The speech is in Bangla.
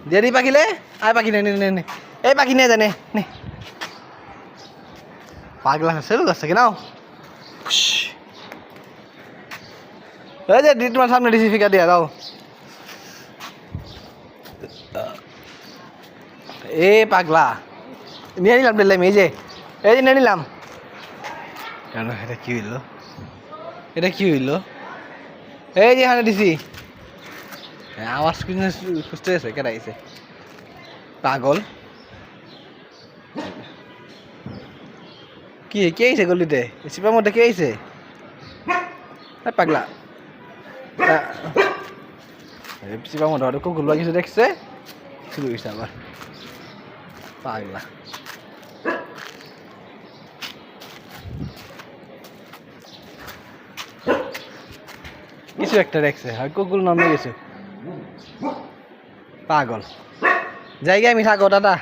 দিয়ে দি পাখিলে আয় পাখি নে নে নে নে এই পাখি নিয়ে জানে নে পাগলা আছে লোক আছে নাও এই যে দি তোমার সামনে দিছি ফিকা দিয়া দাও এ পাগলা নিয়ে নিলাম দিলাম এই যে নিয়ে নিলাম কেন এটা কি হইলো এই যে এখানে দিছি আওয়াজ খুঁজতে আছে কেটে আইছে পাগল কি কে আইছে গলিতে চিপার মধ্যে কে আইছে পাগলা চিপার মধ্যে হয়তো কুকুর কিছু দেখছে শুরু হয়েছে আবার পাগলা কিছু একটা দেখছে আর কুকুর নামে গেছে পাগল জায়গায় আমি থাকো দাদা